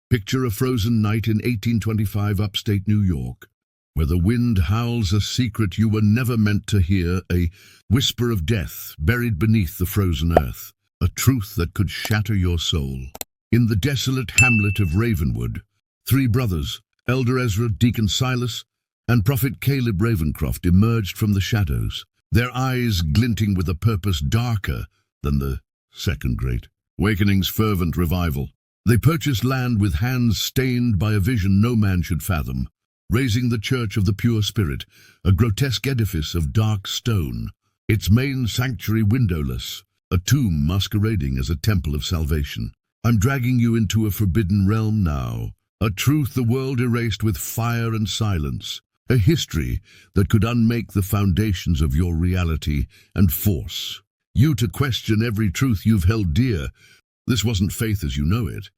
Picture a frozen night in 1825 upstate New York, where the wind howls a secret you were never meant to hear, a whisper of death buried beneath the frozen earth, a truth that could shatter your soul. In the desolate hamlet of Ravenwood, three brothers, Elder Ezra, Deacon Silas, and Prophet Caleb Ravencroft emerged from the shadows, their eyes glinting with a purpose darker than the Second Great Awakening's fervent revival. They purchased land with hands stained by a vision no man should fathom, raising the Church of the Pure Spirit, a grotesque edifice of dark stone, its main sanctuary windowless, a tomb masquerading as a temple of salvation. I'm dragging you into a forbidden realm now, a truth the world erased with fire and silence, a history that could unmake the foundations of your reality and force you to question every truth you've held dear. This wasn't faith as you know it.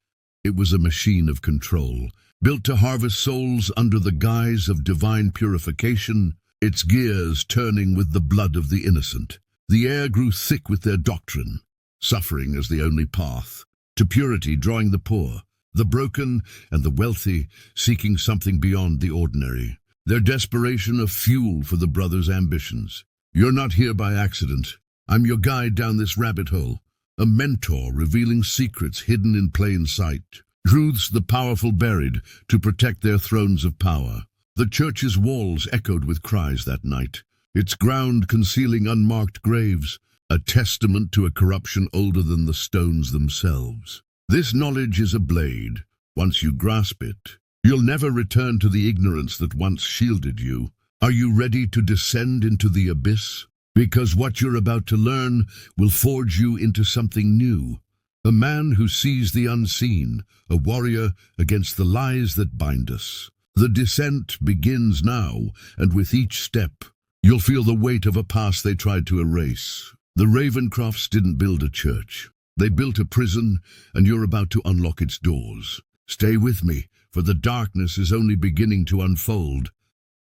It was a machine of control, built to harvest souls under the guise of divine purification, its gears turning with the blood of the innocent. The air grew thick with their doctrine, suffering as the only path, to purity drawing the poor, the broken, and the wealthy, seeking something beyond the ordinary. Their desperation a fuel for the brothers' ambitions. You're not here by accident. I'm your guide down this rabbit hole, a mentor revealing secrets hidden in plain sight, truths the powerful buried to protect their thrones of power. The church's walls echoed with cries that night, its ground concealing unmarked graves, a testament to a corruption older than the stones themselves. This knowledge is a blade. Once you grasp it, you'll never return to the ignorance that once shielded you. Are you ready to descend into the abyss? Because what you're about to learn will forge you into something new. A man who sees the unseen, a warrior against the lies that bind us. The descent begins now, and with each step, you'll feel the weight of a past they tried to erase. The Ravencrofts didn't build a church. They built a prison, and you're about to unlock its doors. Stay with me, for the darkness is only beginning to unfold.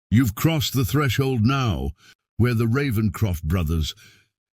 You've crossed the threshold now, where the Ravencroft brothers'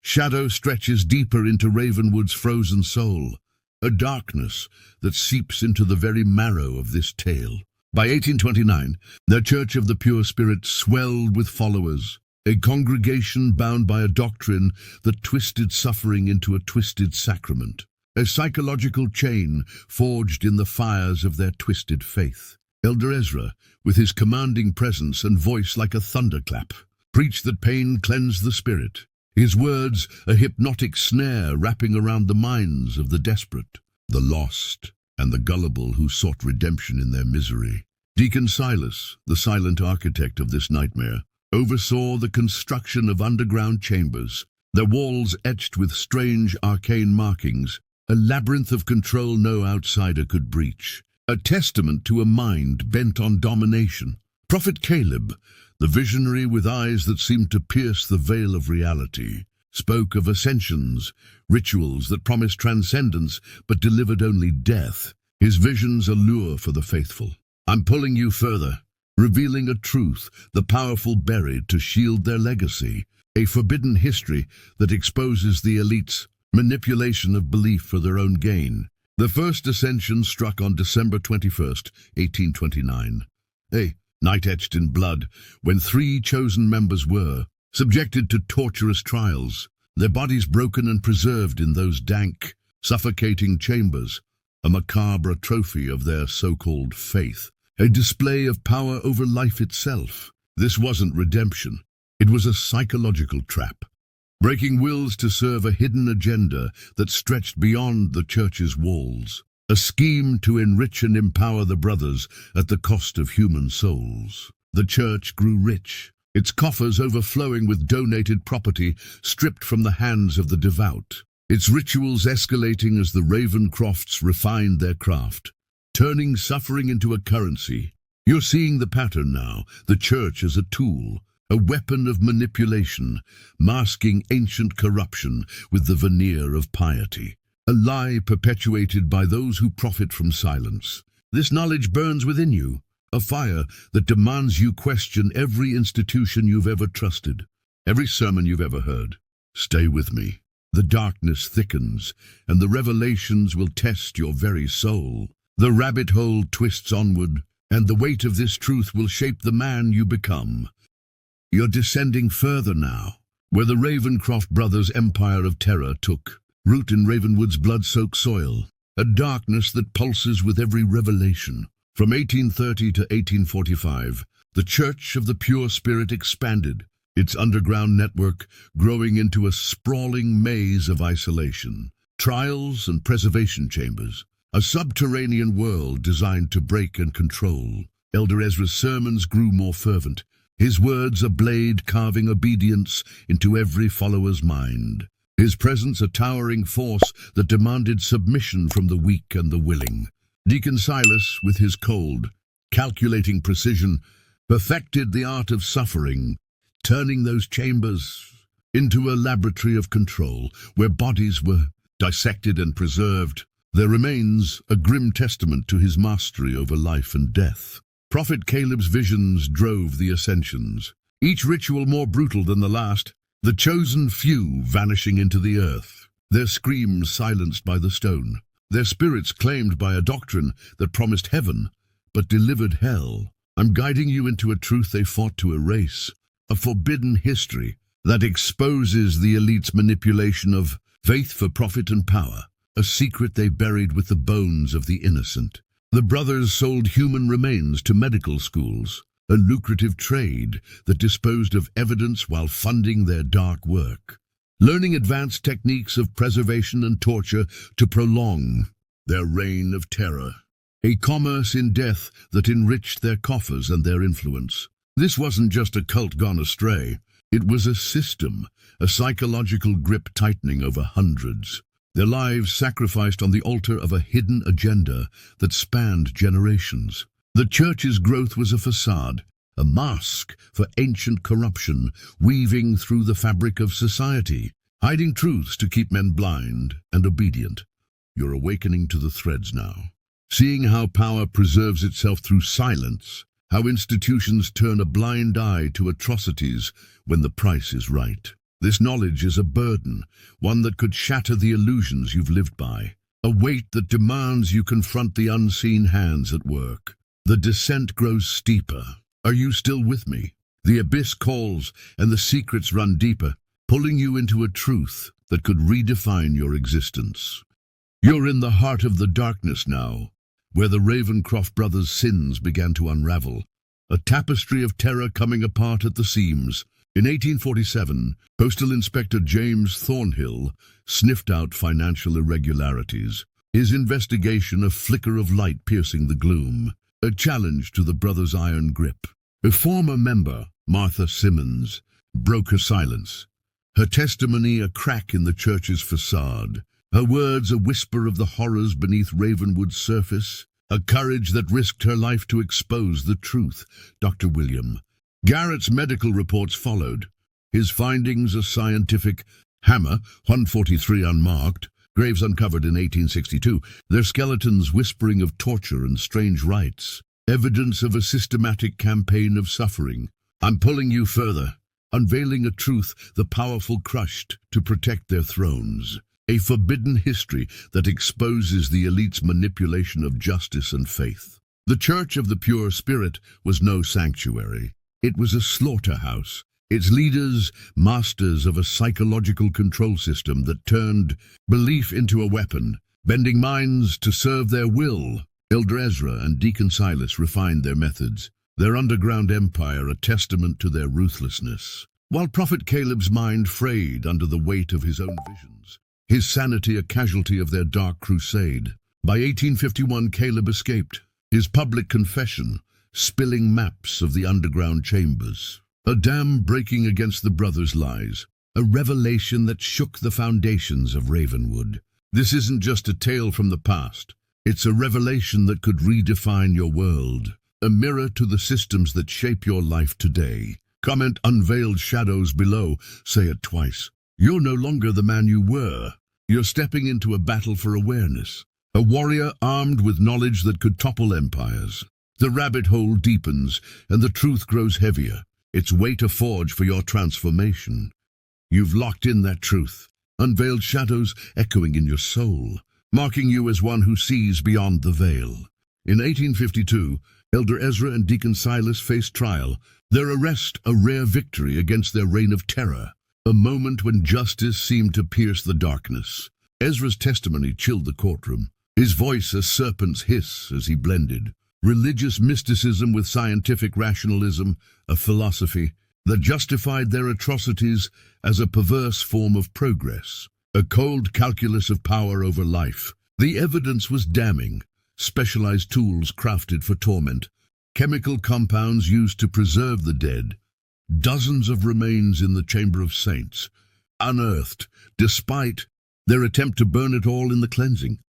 shadow stretches deeper into Ravenwood's frozen soul, a darkness that seeps into the very marrow of this tale. By 1829, the Church of the Pure Spirit swelled with followers, a congregation bound by a doctrine that twisted suffering into a twisted sacrament, a psychological chain forged in the fires of their twisted faith. Elder Ezra, with his commanding presence and voice like a thunderclap, preached that pain cleansed the spirit, his words a hypnotic snare wrapping around the minds of the desperate, the lost, and the gullible who sought redemption in their misery. Deacon Silas, the silent architect of this nightmare, oversaw the construction of underground chambers, their walls etched with strange arcane markings, a labyrinth of control no outsider could breach, a testament to a mind bent on domination. Prophet Caleb, the visionary with eyes that seemed to pierce the veil of reality, spoke of ascensions, rituals that promised transcendence but delivered only death, his visions a lure for the faithful. I'm pulling you further, revealing a truth the powerful buried to shield their legacy, a forbidden history that exposes the elite's manipulation of belief for their own gain. The first ascension struck on December 21st, 1829. A night etched in blood, when three chosen members were subjected to torturous trials, their bodies broken and preserved in those dank, suffocating chambers, a macabre trophy of their so-called faith, a display of power over life itself. This wasn't redemption. It was a psychological trap, breaking wills to serve a hidden agenda that stretched beyond the church's walls. A scheme to enrich and empower the brothers at the cost of human souls. The church grew rich, its coffers overflowing with donated property stripped from the hands of the devout, its rituals escalating as the Ravencrofts refined their craft, turning suffering into a currency. You're seeing the pattern now, the church as a tool, a weapon of manipulation, masking ancient corruption with the veneer of piety. A lie perpetuated by those who profit from silence. This knowledge burns within you, a fire that demands you question every institution you've ever trusted, every sermon you've ever heard. Stay with me. The darkness thickens, and the revelations will test your very soul. The rabbit hole twists onward, and the weight of this truth will shape the man you become. You're descending further now, where the Ravencroft brothers' empire of terror took root in Ravenwood's blood-soaked soil, a darkness that pulses with every revelation. From 1830 to 1845, the Church of the Pure Spirit expanded, its underground network growing into a sprawling maze of isolation, trials and preservation chambers, a subterranean world designed to break and control. Elder Ezra's sermons grew more fervent, his words a blade carving obedience into every follower's mind, his presence a towering force that demanded submission from the weak and the willing. Deacon Silas, with his cold, calculating precision, perfected the art of suffering, turning those chambers into a laboratory of control, where bodies were dissected and preserved. There remains a grim testament to his mastery over life and death. Prophet Caleb's visions drove the ascensions, each ritual more brutal than the last, the chosen few vanishing into the earth, their screams silenced by the stone, their spirits claimed by a doctrine that promised heaven but delivered hell. I'm guiding you into a truth they fought to erase, a forbidden history that exposes the elite's manipulation of faith for profit and power, a secret they buried with the bones of the innocent. The brothers sold human remains to medical schools, a lucrative trade that disposed of evidence while funding their dark work, learning advanced techniques of preservation and torture to prolong their reign of terror, a commerce in death that enriched their coffers and their influence. This wasn't just a cult gone astray, it was a system, a psychological grip tightening over hundreds, their lives sacrificed on the altar of a hidden agenda that spanned generations. The church's growth was a facade, a mask for ancient corruption weaving through the fabric of society, hiding truths to keep men blind and obedient. You're awakening to the threads now, seeing how power preserves itself through silence, how institutions turn a blind eye to atrocities when the price is right. This knowledge is a burden, one that could shatter the illusions you've lived by, a weight that demands you confront the unseen hands at work. The descent grows steeper. Are you still with me? The abyss calls, and the secrets run deeper, pulling you into a truth that could redefine your existence. You're in the heart of the darkness now, where the Ravencroft brothers' sins began to unravel, a tapestry of terror coming apart at the seams. In 1847, Postal Inspector James Thornhill sniffed out financial irregularities, his investigation a flicker of light piercing the gloom, a challenge to the brothers' iron grip. A former member, Martha Simmons, broke her silence, her testimony a crack in the church's facade, her words a whisper of the horrors beneath Ravenwood's surface, a courage that risked her life to expose the truth. Dr. William Garrett's medical reports followed, his findings a scientific hammer, 143 unmarked, graves uncovered in 1862, their skeletons whispering of torture and strange rites, evidence of a systematic campaign of suffering. I'm pulling you further, unveiling a truth the powerful crushed to protect their thrones, a forbidden history that exposes the elite's manipulation of justice and faith. The Church of the Pure Spirit was no sanctuary. It was a slaughterhouse, its leaders masters of a psychological control system that turned belief into a weapon, bending minds to serve their will. Elder Ezra and Deacon Silas refined their methods, their underground empire a testament to their ruthlessness, while Prophet Caleb's mind frayed under the weight of his own visions, his sanity a casualty of their dark crusade. By 1851, Caleb escaped, his public confession spilling maps of the underground chambers, a dam breaking against the brothers' lies, a revelation that shook the foundations of Ravenwood. This isn't just a tale from the past, it's a revelation that could redefine your world, a mirror to the systems that shape your life today. Comment unveiled shadows below, say it twice. You're no longer the man you were. You're stepping into a battle for awareness, a warrior armed with knowledge that could topple empires. The rabbit hole deepens, and the truth grows heavier, its weight a forge for your transformation. You've locked in that truth, unveiled shadows echoing in your soul, marking you as one who sees beyond the veil. In 1852, Elder Ezra and Deacon Silas faced trial, their arrest a rare victory against their reign of terror, a moment when justice seemed to pierce the darkness. Ezra's testimony chilled the courtroom, his voice a serpent's hiss as he blended religious mysticism with scientific rationalism, a philosophy that justified their atrocities as a perverse form of progress, a cold calculus of power over life. The evidence was damning. Specialized tools crafted for torment, chemical compounds used to preserve the dead, dozens of remains in the Chamber of Saints, unearthed, despite their attempt to burn it all in the cleansing.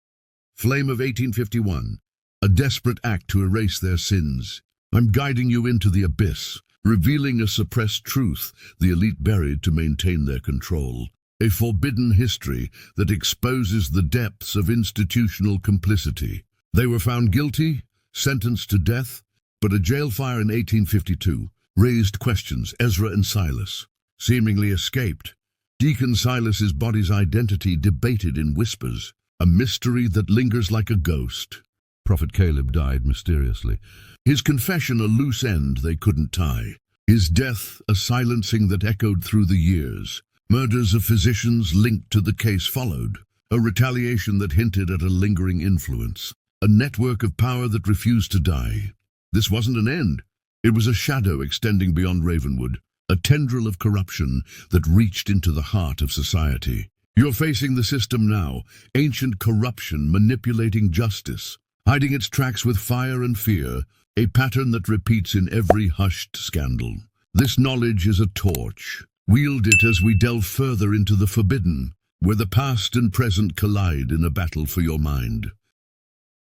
Flame of 1851, a desperate act to erase their sins. I'm guiding you into the abyss, revealing a suppressed truth the elite buried to maintain their control. A forbidden history that exposes the depths of institutional complicity. They were found guilty, sentenced to death, but a jail fire in 1852 raised questions. Ezra and Silas seemingly escaped. Deacon Silas's body's identity debated in whispers, a mystery that lingers like a ghost. Prophet Caleb died mysteriously. His confession a loose end they couldn't tie. His death a silencing that echoed through the years. Murders of physicians linked to the case followed, a retaliation that hinted at a lingering influence. A network of power that refused to die. This wasn't an end. It was a shadow extending beyond Ravenwood, a tendril of corruption that reached into the heart of society. You're facing the system now, ancient corruption manipulating justice, hiding its tracks with fire and fear, a pattern that repeats in every hushed scandal. This knowledge is a torch. Wield it as we delve further into the forbidden, where the past and present collide in a battle for your mind.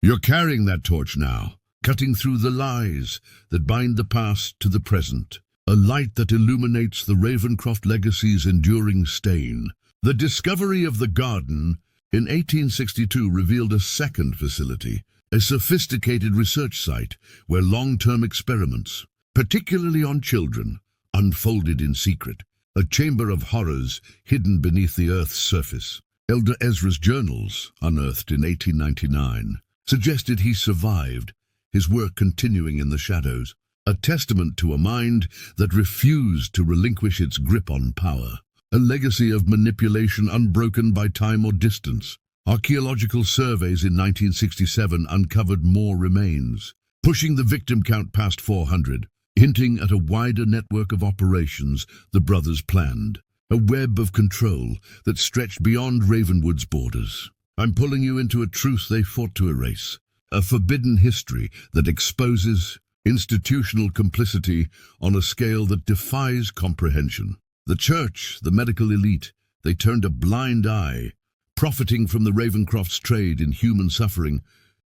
You're carrying that torch now, cutting through the lies that bind the past to the present, a light that illuminates the Ravencroft legacy's enduring stain. The discovery of the garden in 1862 revealed a second facility, a sophisticated research site where long-term experiments, particularly on children, unfolded in secret, a chamber of horrors hidden beneath the Earth's surface. Elder Ezra's journals, unearthed in 1899, suggested he survived, his work continuing in the shadows, a testament to a mind that refused to relinquish its grip on power, a legacy of manipulation unbroken by time or distance. Archaeological surveys in 1967 uncovered more remains, pushing the victim count past 400, hinting at a wider network of operations the brothers planned, a web of control that stretched beyond Ravenwood's borders. I'm pulling you into a truth they fought to erase, a forbidden history that exposes institutional complicity on a scale that defies comprehension. The church, the medical elite, they turned a blind eye, profiting from the Ravencroft's trade in human suffering,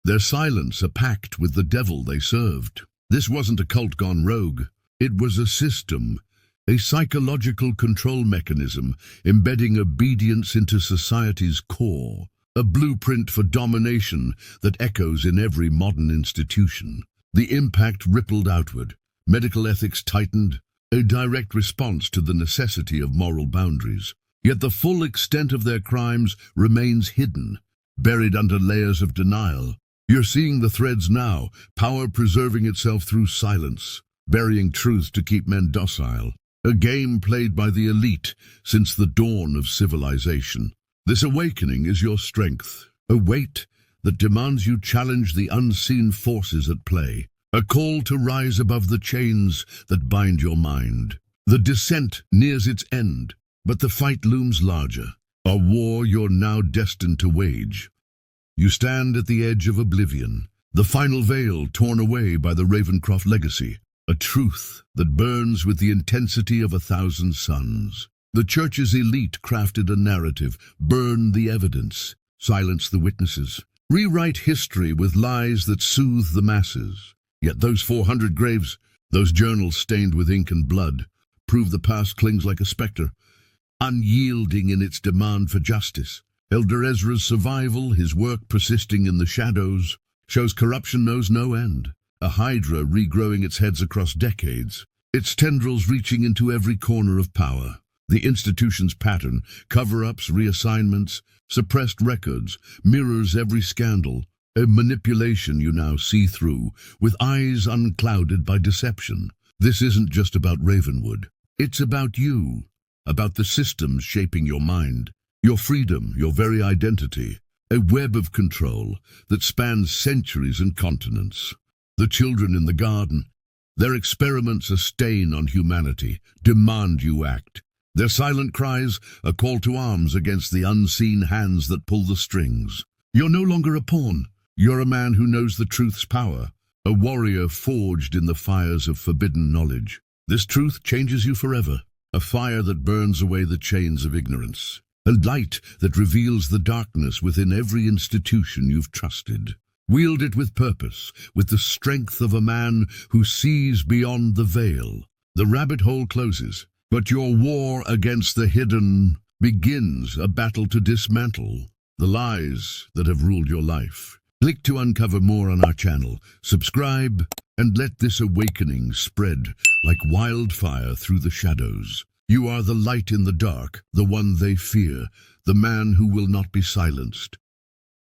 their silence a pact with the devil they served. This wasn't a cult gone rogue. It was a system, a psychological control mechanism embedding obedience into society's core. A blueprint for domination that echoes in every modern institution. The impact rippled outward. Medical ethics tightened, a direct response to the necessity of moral boundaries. Yet the full extent of their crimes remains hidden, buried under layers of denial. You're seeing the threads now, power preserving itself through silence, burying truth to keep men docile. A game played by the elite since the dawn of civilization. This awakening is your strength, a weight that demands you challenge the unseen forces at play, a call to rise above the chains that bind your mind. The descent nears its end, but the fight looms larger, a war you're now destined to wage. You stand at the edge of oblivion, the final veil torn away by the Ravencroft legacy, a truth that burns with the intensity of 1,000 suns. The church's elite crafted a narrative, burn the evidence, silence the witnesses, rewrite history with lies that soothe the masses. Yet those 400 graves, those journals stained with ink and blood, prove the past clings like a specter, unyielding in its demand for justice. Elder Ezra's survival, his work persisting in the shadows, shows corruption knows no end, a hydra regrowing its heads across decades, its tendrils reaching into every corner of power. The institution's pattern, cover-ups, reassignments, suppressed records, mirrors every scandal, a manipulation you now see through, with eyes unclouded by deception. This isn't just about Ravenwood. It's about you, about the systems shaping your mind, your freedom, your very identity, a web of control that spans centuries and continents. The children in the garden, their experiments a stain on humanity, demand you act. Their silent cries, a call to arms against the unseen hands that pull the strings. You're no longer a pawn. You're a man who knows the truth's power, a warrior forged in the fires of forbidden knowledge. This truth changes you forever, a fire that burns away the chains of ignorance, a light that reveals the darkness within every institution you've trusted. Wield it with purpose, with the strength of a man who sees beyond the veil. The rabbit hole closes, but your war against the hidden begins, a battle to dismantle the lies that have ruled your life. Click to uncover more on our channel, subscribe, and let this awakening spread like wildfire through the shadows. You are the light in the dark, the one they fear, the man who will not be silenced.